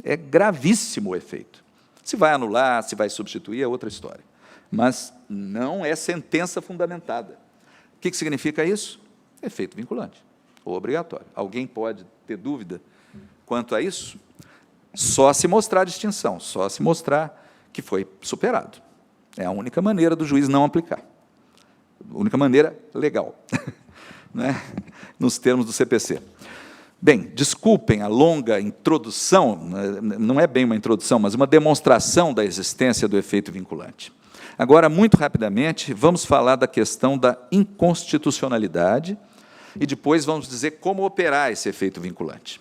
É gravíssimo o efeito. Se vai anular, se vai substituir, é outra história. Mas não é sentença fundamentada. O que significa isso? Efeito vinculante, ou obrigatório. Alguém pode ter dúvida quanto a isso? Só se mostrar a distinção, só se mostrar que foi superado. É a única maneira do juiz não aplicar. A única maneira legal, né? Nos termos do CPC. Bem, desculpem a longa introdução, não é bem uma introdução, mas uma demonstração da existência do efeito vinculante. Agora, muito rapidamente, vamos falar da questão da inconstitucionalidade e depois vamos dizer como operar esse efeito vinculante.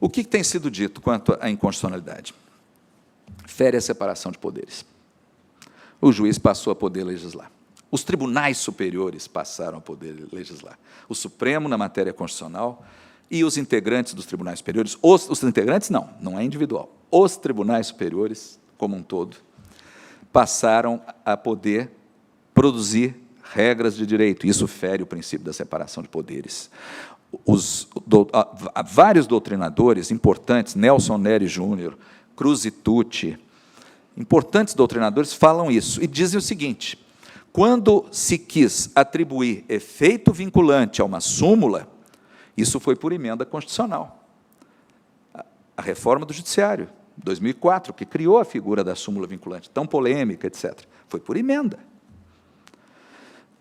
O que tem sido dito quanto à inconstitucionalidade? Fere a separação de poderes. O juiz passou a poder legislar. Os tribunais superiores passaram a poder legislar. O Supremo, na matéria constitucional, e os integrantes dos tribunais superiores, os integrantes não é individual, os tribunais superiores, como um todo, passaram a poder produzir regras de direito. Isso fere o princípio da separação de poderes. Vários doutrinadores importantes, Nelson Nery Júnior, Cruz e Tucci, importantes doutrinadores falam isso, e dizem o seguinte: quando se quis atribuir efeito vinculante a uma súmula, isso foi por emenda constitucional. A reforma do Judiciário, 2004, que criou a figura da súmula vinculante, tão polêmica, etc., foi por emenda.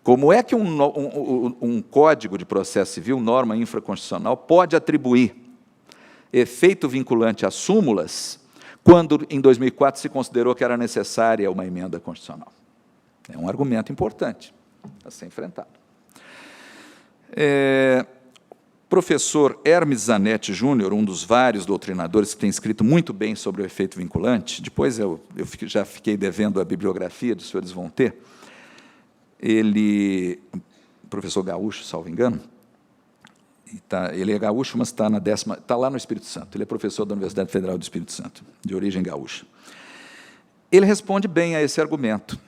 Como é que um Código de Processo Civil, norma infraconstitucional, pode atribuir efeito vinculante a súmulas, quando, em 2004, se considerou que era necessária uma emenda constitucional? É um argumento importante a ser enfrentado. Professor Hermes Zanetti Júnior, um dos vários doutrinadores que tem escrito muito bem sobre o efeito vinculante, depois eu já fiquei devendo a bibliografia, os senhores vão ter, ele, professor gaúcho, salvo engano, ele é gaúcho, mas está lá no Espírito Santo, ele é professor da Universidade Federal do Espírito Santo, de origem gaúcha. Ele responde bem a esse argumento.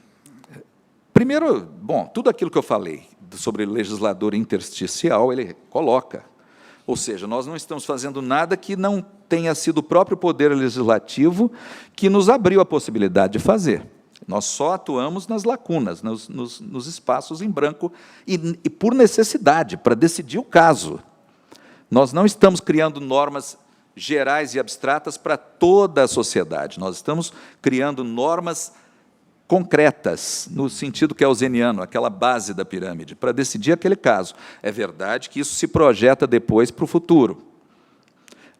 Primeiro, bom, tudo aquilo que eu falei sobre legislador intersticial, ele coloca. Ou seja, nós não estamos fazendo nada que não tenha sido o próprio Poder Legislativo que nos abriu a possibilidade de fazer. Nós só atuamos nas lacunas, nos espaços em branco, e por necessidade, para decidir o caso. Nós não estamos criando normas gerais e abstratas para toda a sociedade, nós estamos criando normas concretas, no sentido keynesiano, aquela base da pirâmide, para decidir aquele caso. É verdade que isso se projeta depois para o futuro,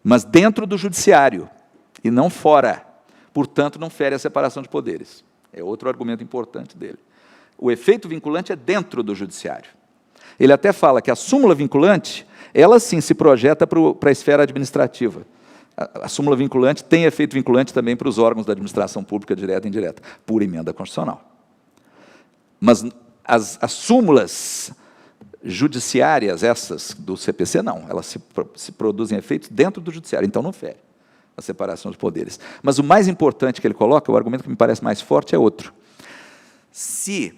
mas dentro do judiciário, e não fora. Portanto, não fere a separação de poderes. É outro argumento importante dele. O efeito vinculante é dentro do judiciário. Ele até fala que a súmula vinculante, ela sim se projeta para a esfera administrativa. A súmula vinculante tem efeito vinculante também para os órgãos da administração pública, direta e indireta, por emenda constitucional. Mas as súmulas judiciárias, essas do CPC, não. Elas se produzem efeitos dentro do judiciário, então não fere a separação dos poderes. Mas o mais importante que ele coloca, o argumento que me parece mais forte, é outro. Se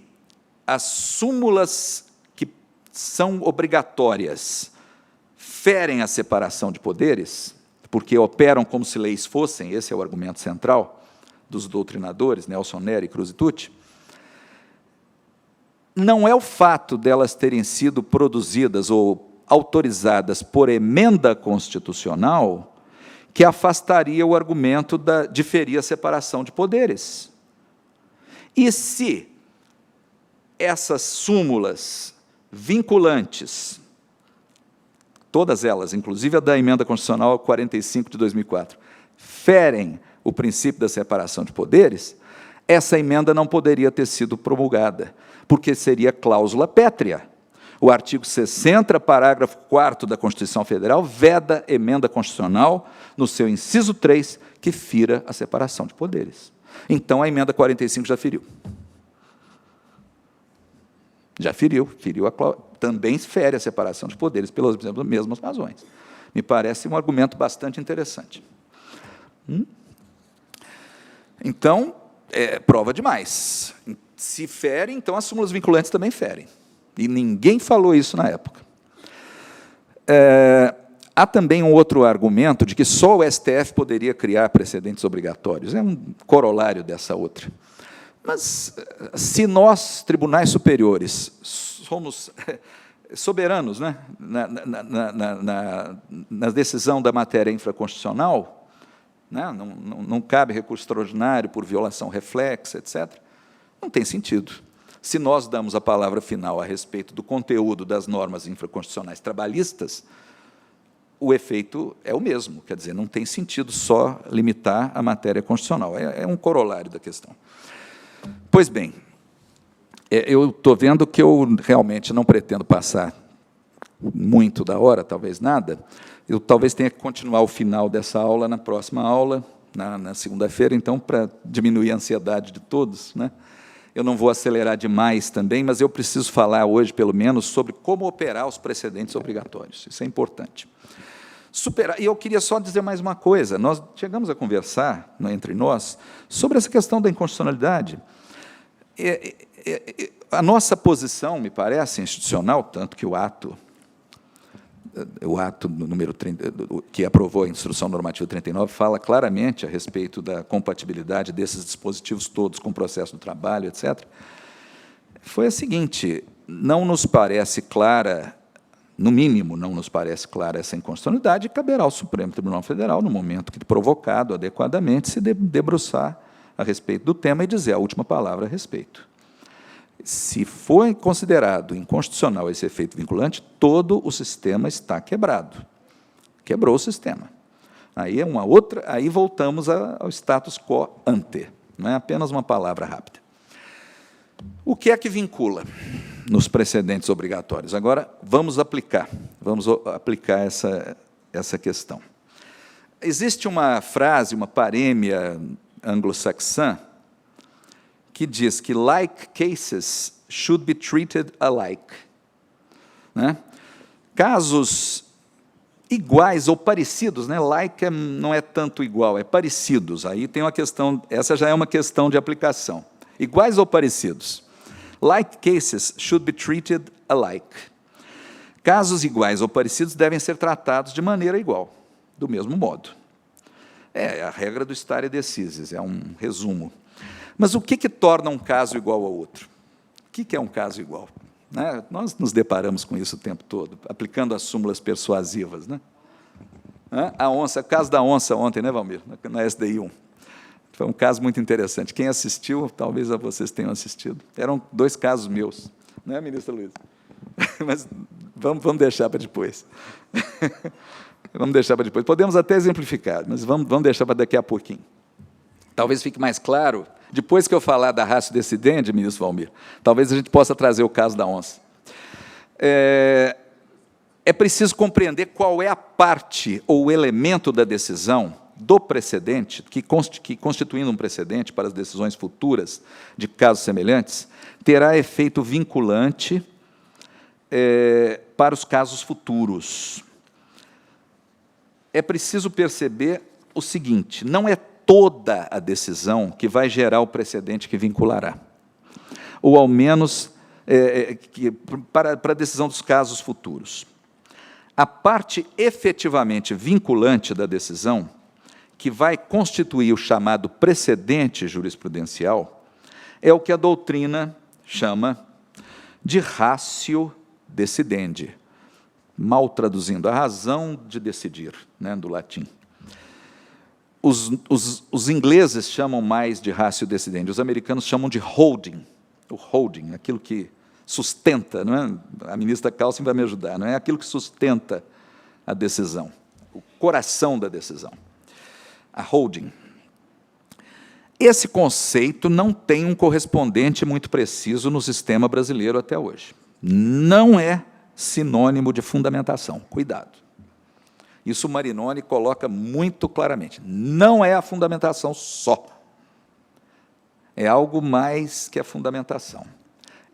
as súmulas que são obrigatórias ferem a separação de poderes, porque operam como se leis fossem, esse é o argumento central dos doutrinadores, Nelson Nery, Cruz e Tucci, não é o fato delas terem sido produzidas ou autorizadas por emenda constitucional que afastaria o argumento de ferir a separação de poderes. E se essas súmulas vinculantes, todas elas, inclusive a da emenda constitucional 45 de 2004, ferem o princípio da separação de poderes, essa emenda não poderia ter sido promulgada, porque seria cláusula pétrea. O artigo 60, parágrafo 4º da Constituição Federal, veda emenda constitucional, no seu inciso 3, que fira a separação de poderes. Então, a emenda 45 já feriu. Já feriu também fere a separação de poderes, pelas mesmas razões. Me parece um argumento bastante interessante. Então, prova demais. Se fere, então as súmulas vinculantes também ferem. E ninguém falou isso na época. Há também um outro argumento de que só o STF poderia criar precedentes obrigatórios. É um corolário dessa outra. Mas, se nós, tribunais superiores, somos soberanos, né, na decisão da matéria infraconstitucional, né, não cabe recurso extraordinário por violação reflexa, etc., não tem sentido. Se nós damos a palavra final a respeito do conteúdo das normas infraconstitucionais trabalhistas, o efeito é o mesmo, quer dizer, não tem sentido só limitar a matéria constitucional, é um corolário da questão. Pois bem, eu estou vendo que eu realmente não pretendo passar muito da hora, talvez nada, eu talvez tenha que continuar o final dessa aula na próxima aula, na segunda-feira, então, para diminuir a ansiedade de todos, né? Eu não vou acelerar demais também, mas eu preciso falar hoje, pelo menos, sobre como operar os precedentes obrigatórios, isso é importante. E eu queria só dizer mais uma coisa, nós chegamos a conversar, entre nós, sobre essa questão da inconstitucionalidade. A nossa posição, me parece, institucional, tanto que o ato número 30, que aprovou a Instrução Normativa 39, fala claramente a respeito da compatibilidade desses dispositivos todos com o processo do trabalho, etc., foi a seguinte: não nos parece clara, no mínimo, não nos parece clara essa inconstitucionalidade, e caberá ao Supremo Tribunal Federal, no momento que provocado adequadamente, se debruçar a respeito do tema e dizer a última palavra a respeito. Se for considerado inconstitucional esse efeito vinculante, todo o sistema está quebrado. Quebrou o sistema. Aí aí voltamos ao status quo ante. Não é apenas uma palavra rápida. O que é que vincula nos precedentes obrigatórios? Agora, vamos aplicar essa questão. Existe uma frase, uma parêmia anglo-saxã, que diz que like cases should be treated alike. Né? Casos iguais ou parecidos, né? Like não é tanto igual, é parecidos. Aí tem uma questão, essa já é uma questão de aplicação. Iguais ou parecidos? Like cases should be treated alike. Casos iguais ou parecidos devem ser tratados de maneira igual, do mesmo modo. É a regra do stare decisis, é um resumo. Mas o que torna um caso igual ao outro? O que é um caso igual? Né? Nós nos deparamos com isso o tempo todo, aplicando as súmulas persuasivas. Né? O caso da onça ontem, né, Valmir? Na SDI 1. Foi um caso muito interessante. Quem assistiu, talvez vocês tenham assistido. Eram 2 casos meus, né, ministra Luiz? Mas vamos deixar para depois. Vamos deixar para depois. Podemos até exemplificar, mas vamos deixar para daqui a pouquinho. Talvez fique mais claro, depois que eu falar da ratio decidendi, ministro Valmir, talvez a gente possa trazer o caso da onça. É preciso compreender qual é a parte ou o elemento da decisão do precedente, que constituindo um precedente para as decisões futuras de casos semelhantes, terá efeito vinculante para os casos futuros. É preciso perceber o seguinte: não é toda a decisão que vai gerar o precedente que vinculará, ou ao menos para a decisão dos casos futuros. A parte efetivamente vinculante da decisão, que vai constituir o chamado precedente jurisprudencial, é o que a doutrina chama de ratio decidendi, mal traduzindo, a razão de decidir, né, do latim. Os ingleses chamam mais de ratio decidendi, os americanos chamam de holding, o holding, aquilo que sustenta, não é? A ministra Kalsen vai me ajudar, não é? Aquilo que sustenta a decisão, o coração da decisão, a holding. Esse conceito não tem um correspondente muito preciso no sistema brasileiro até hoje. Não é sinônimo de fundamentação, cuidado. Isso o Marinoni coloca muito claramente. Não é a fundamentação só. É algo mais que a fundamentação.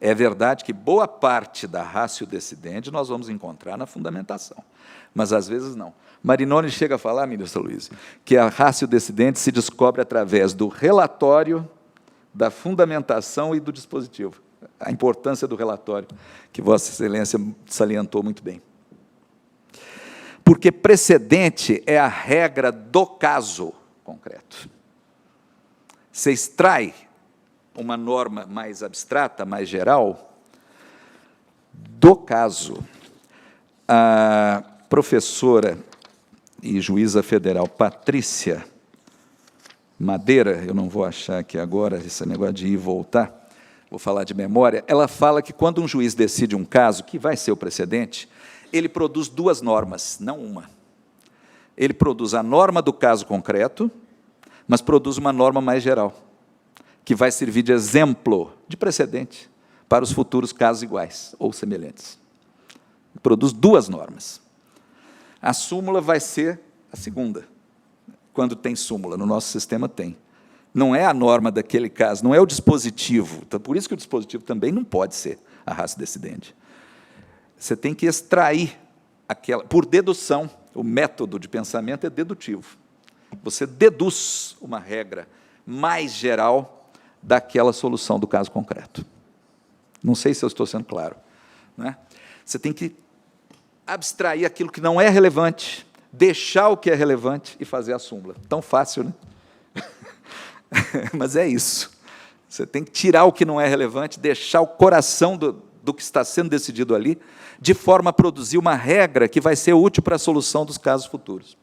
É verdade que boa parte da ratio decidendi nós vamos encontrar na fundamentação, mas às vezes não. Marinoni chega a falar, ministra Luiz, que a ratio decidendi se descobre através do relatório, da fundamentação e do dispositivo. A importância do relatório, que Vossa Excelência salientou muito bem. Porque precedente é a regra do caso concreto. Você extrai uma norma mais abstrata, mais geral, do caso. A professora e juíza federal Patrícia Madeira, eu não vou achar aqui agora esse negócio de ir e voltar, vou falar de memória, ela fala que quando um juiz decide um caso, que vai ser o precedente, ele produz duas normas, não uma. Ele produz a norma do caso concreto, mas produz uma norma mais geral, que vai servir de exemplo, de precedente, para os futuros casos iguais ou semelhantes. Produz duas normas. A súmula vai ser a segunda, quando tem súmula, no nosso sistema tem. Não é a norma daquele caso, não é o dispositivo. Então, por isso que o dispositivo também não pode ser a ratio decidendi. Você tem que extrair aquela, por dedução, o método de pensamento é dedutivo. Você deduz uma regra mais geral daquela solução do caso concreto. Não sei se eu estou sendo claro, né? Você tem que abstrair aquilo que não é relevante, deixar o que é relevante e fazer a súmula. Tão fácil, né? Mas é isso. Você tem que tirar o que não é relevante, deixar o coração do que está sendo decidido ali, de forma a produzir uma regra que vai ser útil para a solução dos casos futuros.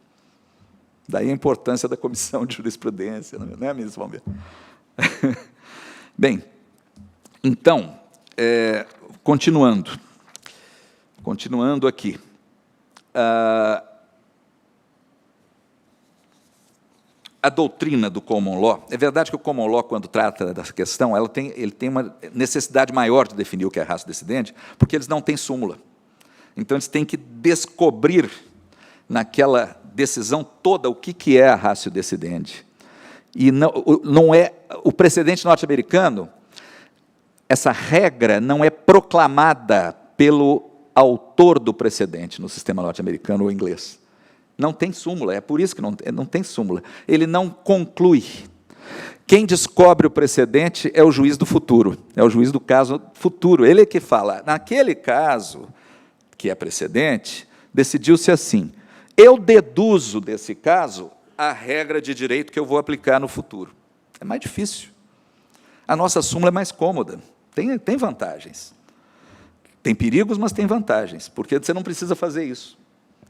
Daí a importância da comissão de jurisprudência, não é, ministro Valmir? Bem, então, continuando aqui. A doutrina do common law, é verdade que o common law, quando trata dessa questão, ele tem uma necessidade maior de definir o que é ratio decidendi, porque eles não têm súmula. Então, eles têm que descobrir, naquela decisão toda, o que é a ratio decidendi. E não é o precedente norte-americano, essa regra não é proclamada pelo autor do precedente no sistema norte-americano ou inglês. Não tem súmula, é por isso que não tem súmula. Ele não conclui. Quem descobre o precedente é o juiz do futuro, é o juiz do caso futuro. Ele é que fala, naquele caso, que é precedente, decidiu-se assim, eu deduzo desse caso a regra de direito que eu vou aplicar no futuro. É mais difícil. A nossa súmula é mais cômoda, tem vantagens. Tem perigos, mas tem vantagens, porque você não precisa fazer isso.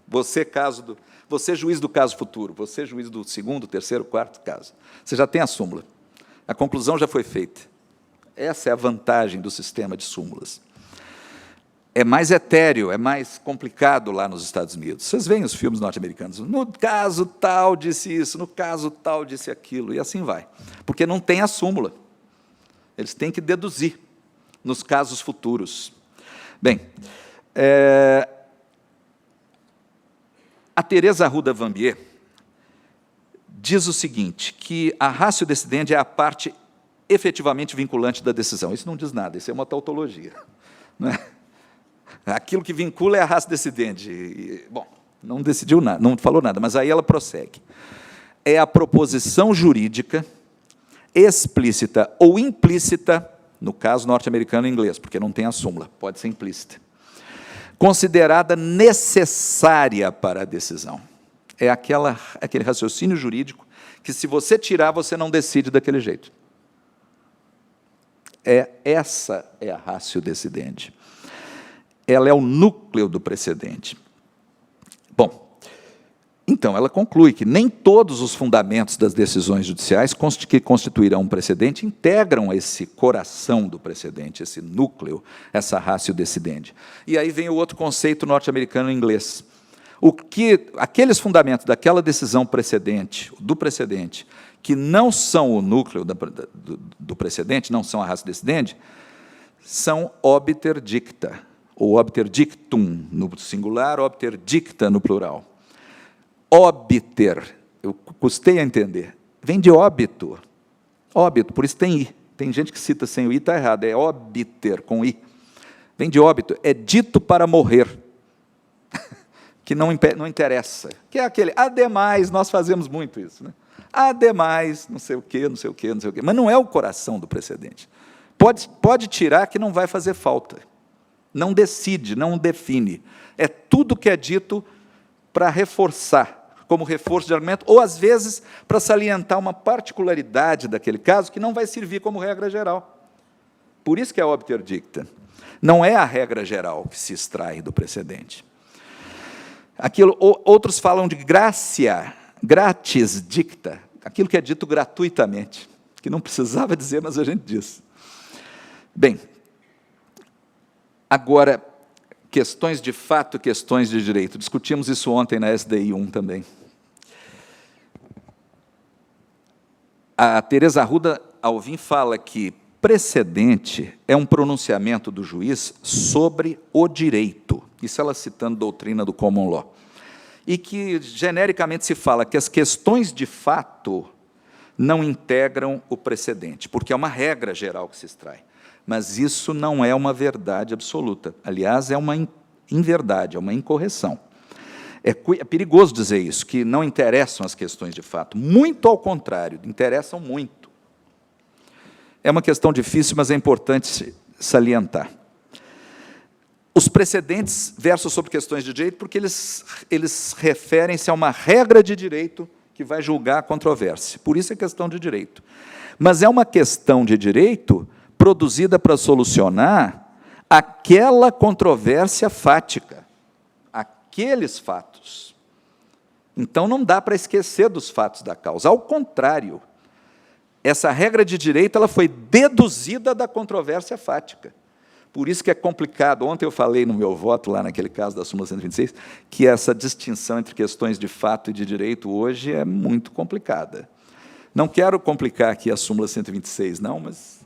Você juiz do caso futuro, você juiz do segundo, terceiro, quarto caso. Você já tem a súmula. A conclusão já foi feita. Essa é a vantagem do sistema de súmulas. É mais etéreo, é mais complicado lá nos Estados Unidos. Vocês veem os filmes norte-americanos. No caso tal disse isso, no caso tal disse aquilo, e assim vai. Porque não tem a súmula. Eles têm que deduzir nos casos futuros. Bem, a Teresa Arruda Vanbier diz o seguinte, que a ratio decidendi é a parte efetivamente vinculante da decisão. Isso não diz nada, isso é uma tautologia. Não é? Aquilo que vincula é a ratio decidendi. Bom, não decidiu nada, não falou nada, mas aí ela prossegue. É a proposição jurídica, explícita ou implícita, no caso norte-americano e inglês, porque não tem a súmula, pode ser implícita, considerada necessária para a decisão. É aquele raciocínio jurídico que, se você tirar, você não decide daquele jeito. Essa é a ratio decidendi. Ela é o núcleo do precedente. Bom, então, ela conclui que nem todos os fundamentos das decisões judiciais que constituirão um precedente integram esse coração do precedente, esse núcleo, essa ratio decidendi. E aí vem o outro conceito norte-americano e inglês. Aqueles fundamentos daquela decisão precedente, do precedente, que não são o núcleo do precedente, não são a ratio decidendi, são obiter dicta, ou obiter dictum no singular, obiter dicta no plural. Obiter, eu custei a entender, vem de óbito, por isso tem i. Tem gente que cita sem o i, está errado, é obiter, com i. Vem de óbito, é dito para morrer, que não interessa, que é aquele, ademais, nós fazemos muito isso, né? Ademais, não sei o quê, não sei o quê, não sei o quê, mas não é o coração do precedente. Pode tirar que não vai fazer falta, não decide, não define, é tudo que é dito para reforçar, como reforço de argumento, ou, às vezes, para salientar uma particularidade daquele caso que não vai servir como regra geral. Por isso que é obter dicta. Não é a regra geral que se extrai do precedente. Outros falam de gratia, gratis dicta, aquilo que é dito gratuitamente, que não precisava dizer, mas a gente diz. Bem, agora, questões de fato e questões de direito. Discutimos isso ontem na SDI 1 também. A Teresa Arruda Alvim fala que precedente é um pronunciamento do juiz sobre o direito. Isso ela citando doutrina do common law. E que, genericamente, se fala que as questões de fato não integram o precedente, porque é uma regra geral que se extrai. Mas isso não é uma verdade absoluta. Aliás, é uma inverdade, é uma incorreção. É perigoso dizer isso, que não interessam as questões de fato. Muito ao contrário, interessam muito. É uma questão difícil, mas é importante salientar. Os precedentes versam sobre questões de direito porque eles referem-se a uma regra de direito que vai julgar a controvérsia. Por isso é questão de direito. Mas é uma questão de direito produzida para solucionar aquela controvérsia fática, aqueles fatos. Então, não dá para esquecer dos fatos da causa. Ao contrário, essa regra de direito ela foi deduzida da controvérsia fática. Por isso que é complicado. Ontem eu falei no meu voto, lá naquele caso da súmula 126, que essa distinção entre questões de fato e de direito hoje é muito complicada. Não quero complicar aqui a súmula 126, não, mas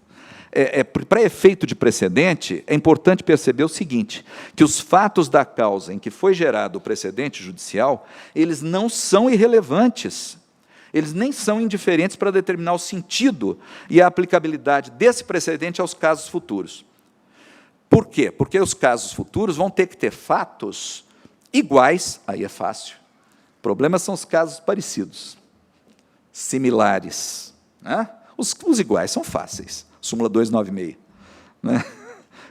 para efeito de precedente, é importante perceber o seguinte, que os fatos da causa em que foi gerado o precedente judicial, eles não são irrelevantes, eles nem são indiferentes para determinar o sentido e a aplicabilidade desse precedente aos casos futuros. Por quê? Porque os casos futuros vão ter que ter fatos iguais, aí é fácil. O problema são os casos parecidos, similares. Né? Os iguais são fáceis. Súmula 296. Né?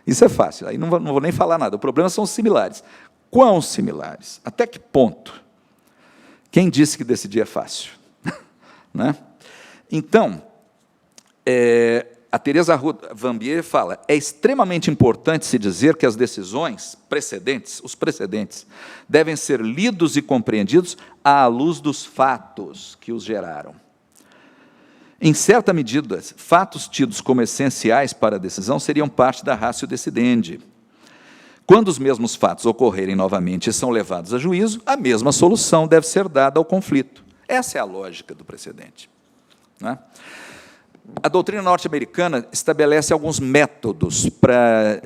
Isso é fácil, aí não vou nem falar nada. O problema são os similares. Quão similares? Até que ponto? Quem disse que decidir é fácil? Né? Então, a Teresa Arruda Vanbier fala, é extremamente importante se dizer que as decisões precedentes, os precedentes, devem ser lidos e compreendidos à luz dos fatos que os geraram. Em certa medida, fatos tidos como essenciais para a decisão seriam parte da ratio decidendi. Quando os mesmos fatos ocorrerem novamente e são levados a juízo, a mesma solução deve ser dada ao conflito. Essa é a lógica do precedente. Né? A doutrina norte-americana estabelece alguns métodos para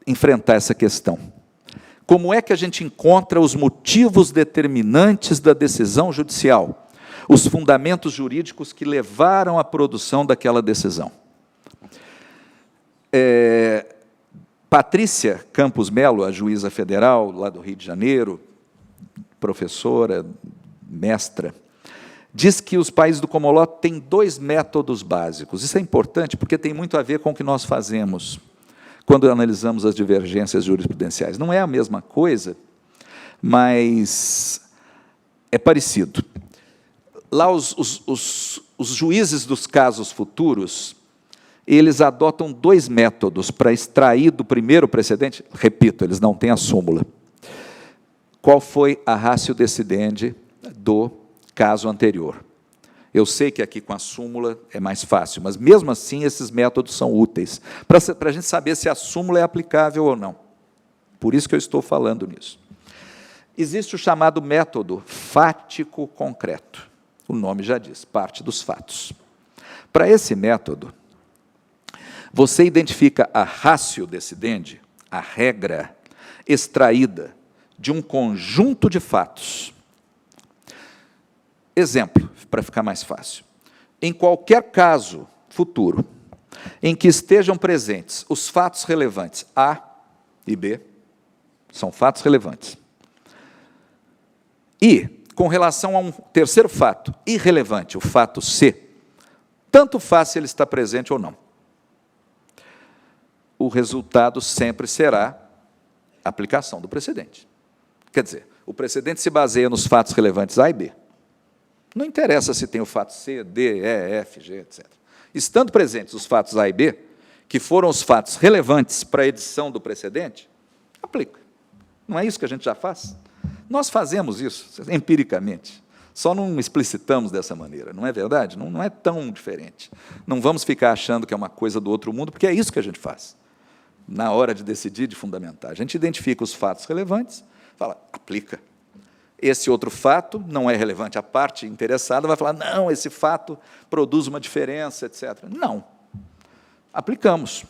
enfrentar essa questão. Como é que a gente encontra os motivos determinantes da decisão judicial? Os fundamentos jurídicos que levaram à produção daquela decisão. Patrícia Campos Melo, a juíza federal, lá do Rio de Janeiro, professora, mestra, diz que os países do common law têm 2 métodos básicos. Isso é importante porque tem muito a ver com o que nós fazemos quando analisamos as divergências jurisprudenciais. Não é a mesma coisa, mas é parecido. Lá os juízes dos casos futuros, eles adotam 2 métodos para extrair do primeiro precedente. Repito, eles não têm a súmula. Qual foi a ratio decidendi do caso anterior? Eu sei que aqui com a súmula é mais fácil, mas mesmo assim esses métodos são úteis, para a gente saber se a súmula é aplicável ou não. Por isso que eu estou falando nisso. Existe o chamado método fático concreto. O nome já diz, parte dos fatos. Para esse método, você identifica a ratio decidendi, a regra extraída de um conjunto de fatos. Exemplo, para ficar mais fácil. Em qualquer caso futuro, em que estejam presentes os fatos relevantes A e B, são fatos relevantes. E, com relação a um terceiro fato irrelevante, o fato C, tanto faz se ele está presente ou não. O resultado sempre será a aplicação do precedente. Quer dizer, o precedente se baseia nos fatos relevantes A e B. Não interessa se tem o fato C, D, E, F, G, etc. Estando presentes os fatos A e B, que foram os fatos relevantes para a edição do precedente, aplica. Não é isso que a gente já faz? Nós fazemos isso empiricamente, só não explicitamos dessa maneira, não é verdade? Não é tão diferente. Não vamos ficar achando que é uma coisa do outro mundo, porque é isso que a gente faz. Na hora de decidir, de fundamentar. A gente identifica os fatos relevantes, fala, aplica. Esse outro fato não é relevante. A parte interessada vai falar, não, esse fato produz uma diferença, etc. Não. Aplicamos.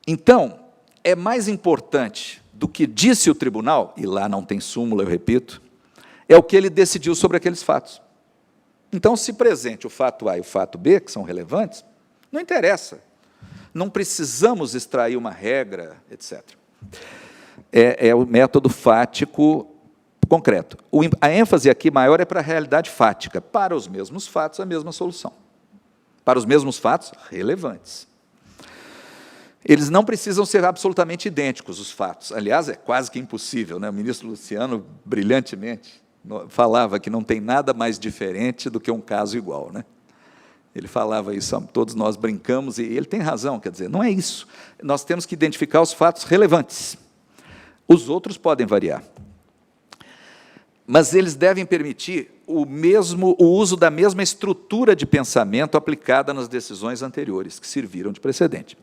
Então, é mais importante do que disse o tribunal, e lá não tem súmula, eu repito, é o que ele decidiu sobre aqueles fatos. Então, se presente o fato A e o fato B, que são relevantes, não interessa. Não precisamos extrair uma regra, etc. É o método fático concreto. A ênfase aqui maior é para a realidade fática. Para os mesmos fatos, a mesma solução. Para os mesmos fatos, relevantes. Eles não precisam ser absolutamente idênticos, os fatos. Aliás, é quase que impossível, né? O ministro Luciano, brilhantemente, falava que não tem nada mais diferente do que um caso igual, né? Ele falava isso, todos nós brincamos, e ele tem razão, quer dizer, não é isso. Nós temos que identificar os fatos relevantes. Os outros podem variar. Mas eles devem permitir o uso da mesma estrutura de pensamento aplicada nas decisões anteriores, que serviram de precedente.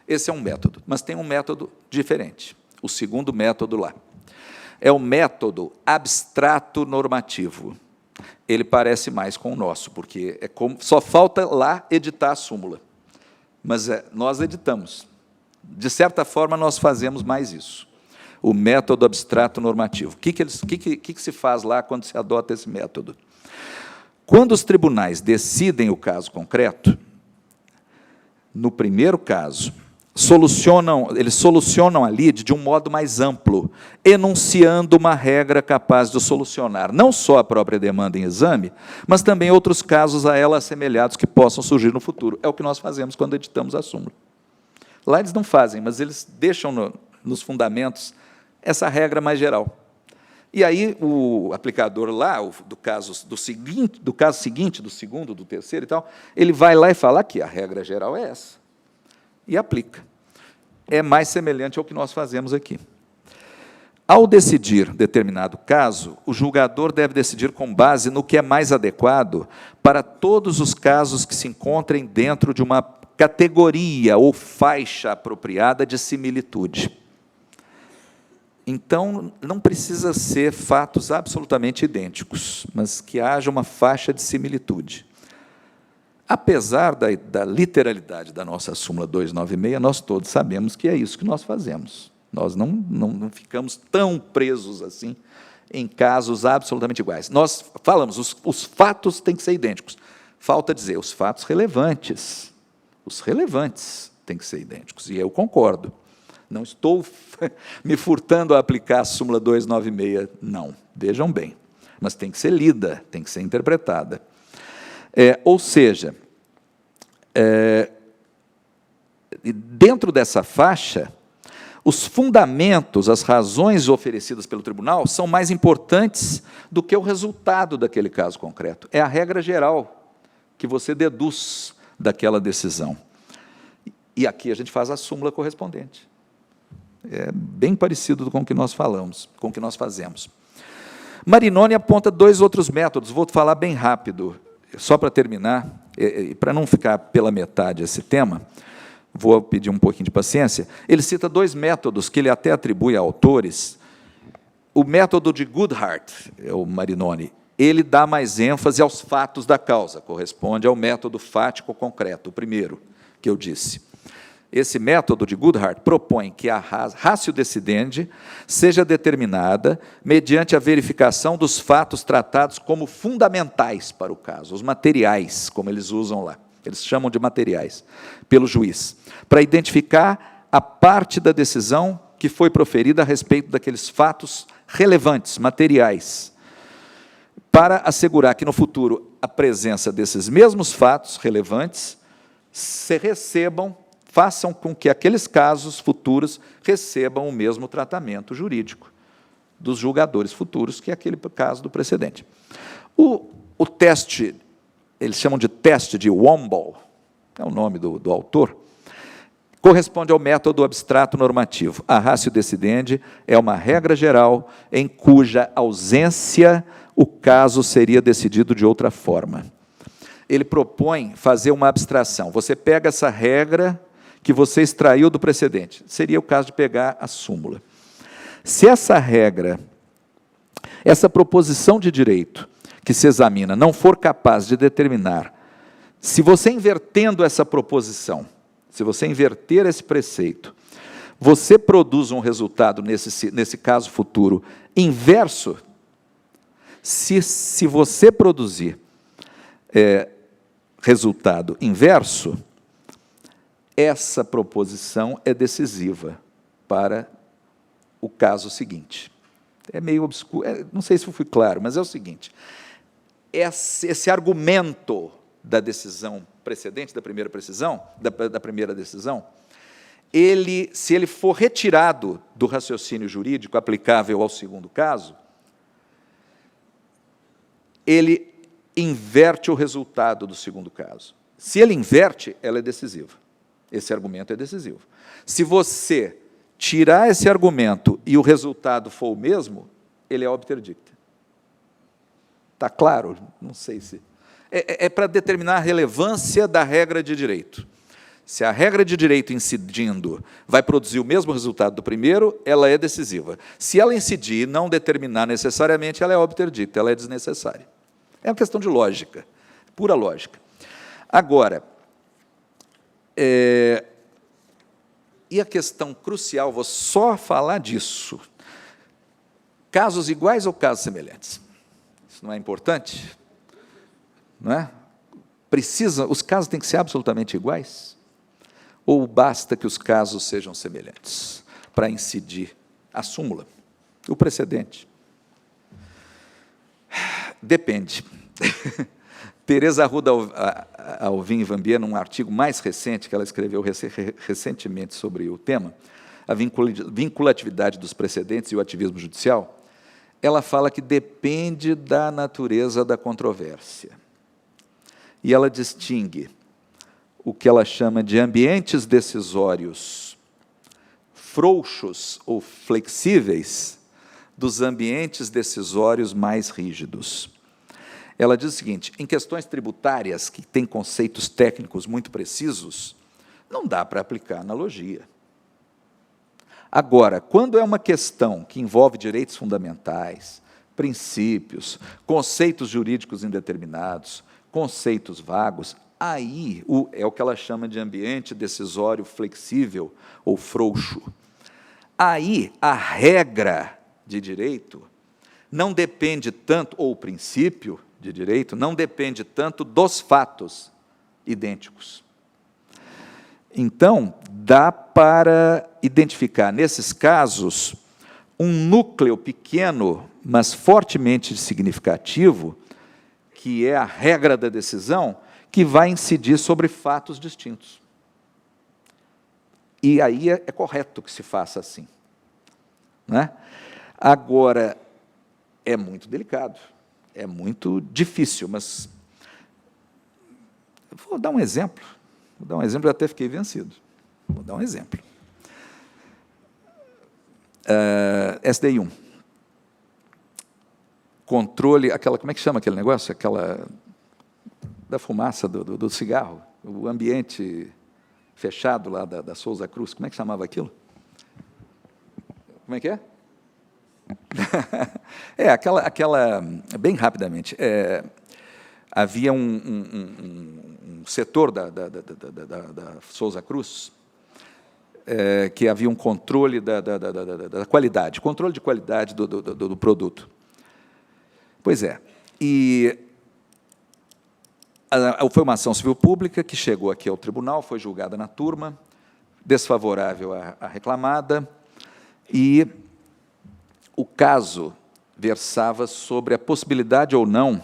Esse é um método, mas tem um método diferente. O segundo método lá. É o método abstrato normativo. Ele parece mais com o nosso, porque só falta lá editar a súmula. Mas nós editamos. De certa forma, nós fazemos mais isso. O método abstrato normativo. O que se faz lá quando se adota esse método? Quando os tribunais decidem o caso concreto, no primeiro caso, eles solucionam a lide de um modo mais amplo, enunciando uma regra capaz de solucionar não só a própria demanda em exame, mas também outros casos a ela assemelhados que possam surgir no futuro. É o que nós fazemos quando editamos a súmula. Lá eles não fazem, mas eles deixam nos fundamentos essa regra mais geral. E aí o aplicador lá, do caso seguinte, do segundo, do terceiro e tal, ele vai lá e fala que a regra geral é essa. E aplica. É mais semelhante ao que nós fazemos aqui. Ao decidir determinado caso, o julgador deve decidir com base no que é mais adequado para todos os casos que se encontrem dentro de uma categoria ou faixa apropriada de similitude. Então, não precisa ser fatos absolutamente idênticos, mas que haja uma faixa de similitude. Apesar da literalidade da nossa súmula 296, nós todos sabemos que é isso que nós fazemos. Nós não ficamos tão presos assim em casos absolutamente iguais. Nós falamos, os fatos têm que ser idênticos. Falta dizer, os fatos relevantes. Os relevantes têm que ser idênticos, e eu concordo. Não estou me furtando a aplicar a súmula 296, não. Vejam bem, mas tem que ser lida, tem que ser interpretada. Ou seja, dentro dessa faixa, os fundamentos, as razões oferecidas pelo tribunal são mais importantes do que o resultado daquele caso concreto. É a regra geral que você deduz daquela decisão. E aqui a gente faz a súmula correspondente. É bem parecido com o que nós falamos, com o que nós fazemos. Marinoni aponta dois outros métodos, vou falar bem rápido, só para terminar, para não ficar pela metade esse tema, vou pedir um pouquinho de paciência. Ele cita dois métodos que ele até atribui a autores. O método de Goodhart, o Marinoni, ele dá mais ênfase aos fatos da causa, corresponde ao método fático concreto, o primeiro que eu disse. Esse método de Goodhart propõe que a ratio decidendi seja determinada mediante a verificação dos fatos tratados como fundamentais para o caso, os materiais, como eles usam lá, eles chamam de materiais, pelo juiz, para identificar a parte da decisão que foi proferida a respeito daqueles fatos relevantes, materiais, para assegurar que no futuro a presença desses mesmos fatos relevantes façam com que aqueles casos futuros recebam o mesmo tratamento jurídico. dos julgadores futuros, que é aquele caso do precedente. O teste, eles chamam de teste de Womble, é o nome do autor, corresponde ao método abstrato normativo. A ratio decidendi é uma regra geral em cuja ausência o caso seria decidido de outra forma. Ele propõe fazer uma abstração. Você pega essa regra que você extraiu do precedente. Seria o caso de pegar a súmula. Se essa regra, essa proposição de direito que se examina, não for capaz de determinar, se você invertendo essa proposição, se você inverter esse preceito, você produz um resultado, nesse caso futuro, inverso. Se você produzir resultado inverso, essa proposição é decisiva para o caso seguinte. É meio obscuro, não sei se eu fui claro, mas é o seguinte, esse argumento da decisão precedente, da primeira decisão, se ele for retirado do raciocínio jurídico aplicável ao segundo caso, ele inverte o resultado do segundo caso. Se ele inverte, ela é decisiva. Esse argumento é decisivo. Se você tirar esse argumento e o resultado for o mesmo, ele é obter dicta. Está claro? Não sei se... É para determinar a relevância da regra de direito. Se a regra de direito incidindo vai produzir o mesmo resultado do primeiro, ela é decisiva. Se ela incidir e não determinar necessariamente, ela é obter dicta, ela é desnecessária. É uma questão de lógica, pura lógica. Agora, e a questão crucial, vou só falar disso. Casos iguais ou casos semelhantes? Isso não é importante? Não é? Os casos têm que ser absolutamente iguais? Ou basta que os casos sejam semelhantes para incidir a súmula, o precedente? Depende. Teresa Arruda Alvim Vanbier, num artigo mais recente, que ela escreveu recentemente sobre o tema, a vinculatividade dos precedentes e o ativismo judicial, ela fala que depende da natureza da controvérsia. E ela distingue o que ela chama de ambientes decisórios frouxos ou flexíveis dos ambientes decisórios mais rígidos. Ela diz o seguinte, em questões tributárias, que têm conceitos técnicos muito precisos, não dá para aplicar analogia. Agora, quando é uma questão que envolve direitos fundamentais, princípios, conceitos jurídicos indeterminados, conceitos vagos, aí é o que ela chama de ambiente decisório flexível ou frouxo. Aí a regra de direito não depende tanto, ou o princípio de direito, não depende tanto dos fatos idênticos. Então, dá para identificar, nesses casos, um núcleo pequeno, mas fortemente significativo, que é a regra da decisão, que vai incidir sobre fatos distintos. E aí é correto que se faça assim. Né? Agora, é muito delicado, é muito difícil, mas vou dar um exemplo. Eu até fiquei vencido. Vou dar um exemplo. SDI 1. Controle, como é que chama aquele negócio? Aquela da fumaça do cigarro, o ambiente fechado lá da Souza Cruz, como é que chamava aquilo? Como é que é? Bem rapidamente, havia um setor da Souza Cruz que havia um controle da qualidade, controle de qualidade do produto. Pois é, e foi uma ação civil pública que chegou aqui ao tribunal, foi julgada na turma, desfavorável à reclamada, e o caso versava sobre a possibilidade ou não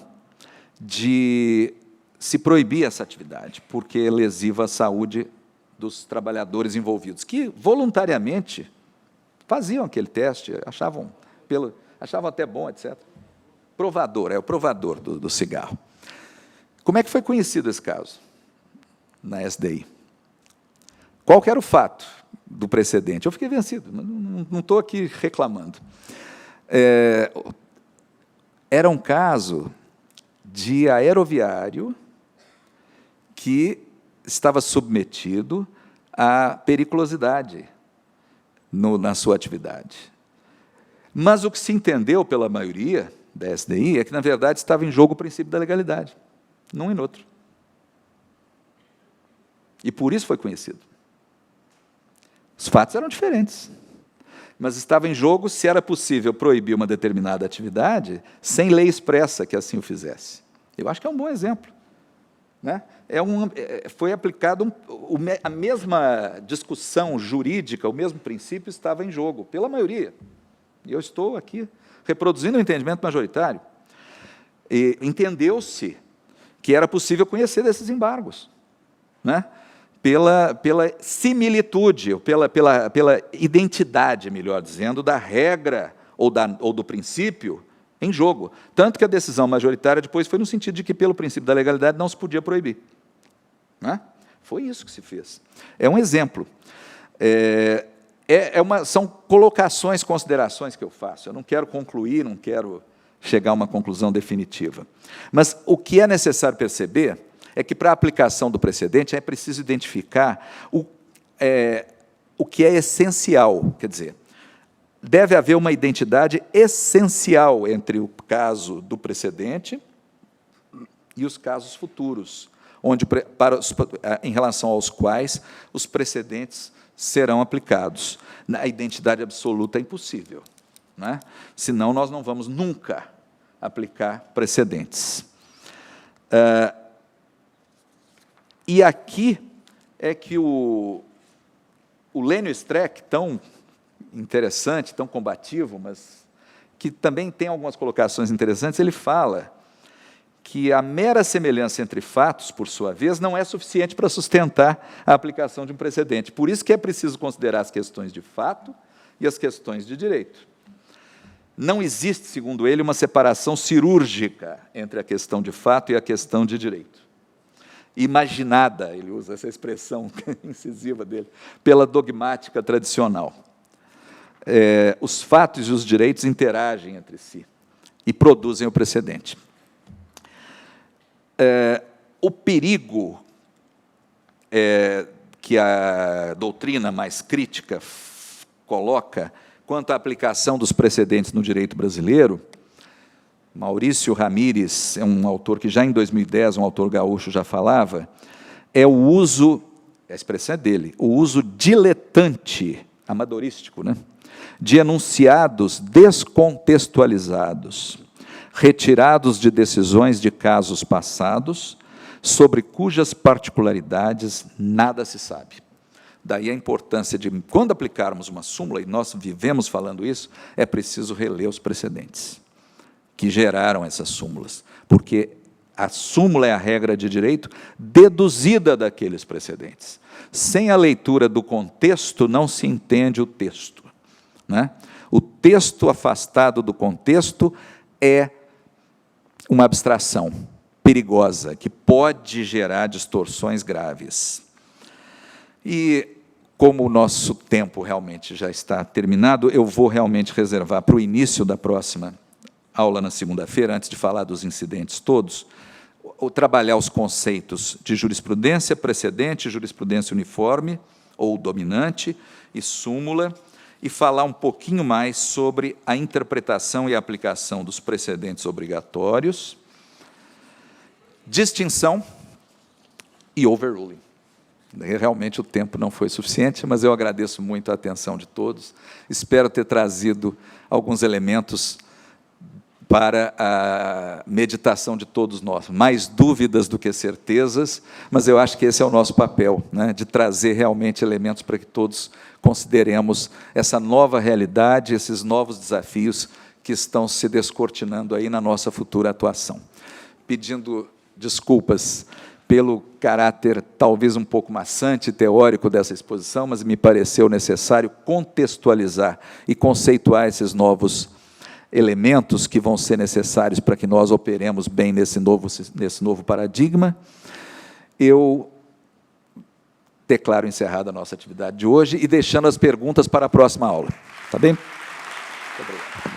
de se proibir essa atividade, porque é lesiva à saúde dos trabalhadores envolvidos, que voluntariamente faziam aquele teste, achavam, achavam até bom, etc. Provador, é o provador do cigarro. Como é que foi conhecido esse caso na SDI? Qual que era o fato do precedente? Eu fiquei vencido, não estou aqui reclamando. Era um caso de aeroviário que estava submetido à periculosidade na sua atividade. Mas o que se entendeu pela maioria da SDI é que, na verdade, estava em jogo o princípio da legalidade, num e no outro. E por isso foi conhecido. Os fatos eram diferentes, mas estava em jogo se era possível proibir uma determinada atividade sem lei expressa que assim o fizesse. Eu acho que é um bom exemplo. Né? Foi aplicado a mesma discussão jurídica, o mesmo princípio estava em jogo, pela maioria. E eu estou aqui reproduzindo o entendimento majoritário. E entendeu-se que era possível conhecer desses embargos, né? Pela similitude, ou pela identidade, melhor dizendo, da regra ou do princípio em jogo. Tanto que a decisão majoritária depois foi no sentido de que, pelo princípio da legalidade, não se podia proibir. Né? Foi isso que se fez. É um exemplo. São colocações, considerações que eu faço. Eu não quero concluir, não quero chegar a uma conclusão definitiva. Mas o que é necessário perceber é que, para a aplicação do precedente, é preciso identificar o que é essencial, quer dizer, deve haver uma identidade essencial entre o caso do precedente e os casos futuros, em relação aos quais os precedentes serão aplicados. A identidade absoluta é impossível, né? Senão nós não vamos nunca aplicar precedentes. E aqui é que o Lênio Streck, tão interessante, tão combativo, mas que também tem algumas colocações interessantes, ele fala que a mera semelhança entre fatos, por sua vez, não é suficiente para sustentar a aplicação de um precedente. Por isso que é preciso considerar as questões de fato e as questões de direito. Não existe, segundo ele, uma separação cirúrgica entre a questão de fato e a questão de direito. Imaginada, ele usa essa expressão incisiva dele, pela dogmática tradicional. Os fatos e os direitos interagem entre si e produzem o precedente. O perigo que a doutrina mais crítica coloca quanto à aplicação dos precedentes no direito brasileiro, Maurício Ramírez, é um autor que já em 2010, um autor gaúcho já falava, é o uso, a expressão é dele, o uso diletante, amadorístico, né, de enunciados descontextualizados, retirados de decisões de casos passados, sobre cujas particularidades nada se sabe. Daí a importância de, quando aplicarmos uma súmula, e nós vivemos falando isso, é preciso reler os precedentes que geraram essas súmulas, porque a súmula é a regra de direito deduzida daqueles precedentes. Sem a leitura do contexto, não se entende o texto, né? O texto afastado do contexto é uma abstração perigosa, que pode gerar distorções graves. E, como o nosso tempo realmente já está terminado, eu vou realmente reservar para o início da próxima aula, na segunda-feira, antes de falar dos incidentes todos, trabalhar os conceitos de jurisprudência precedente, jurisprudência uniforme ou dominante e súmula, e falar um pouquinho mais sobre a interpretação e a aplicação dos precedentes obrigatórios, distinção e overruling. Realmente o tempo não foi suficiente, mas eu agradeço muito a atenção de todos. Espero ter trazido alguns elementos para a meditação de todos nós. Mais dúvidas do que certezas, mas eu acho que esse é o nosso papel, né, de trazer realmente elementos para que todos consideremos essa nova realidade, esses novos desafios que estão se descortinando aí na nossa futura atuação. Pedindo desculpas pelo caráter talvez um pouco maçante e teórico dessa exposição, mas me pareceu necessário contextualizar e conceituar esses novos elementos que vão ser necessários para que nós operemos bem nesse novo paradigma, eu declaro encerrada a nossa atividade de hoje e deixando as perguntas para a próxima aula. Tá bem? Muito obrigado.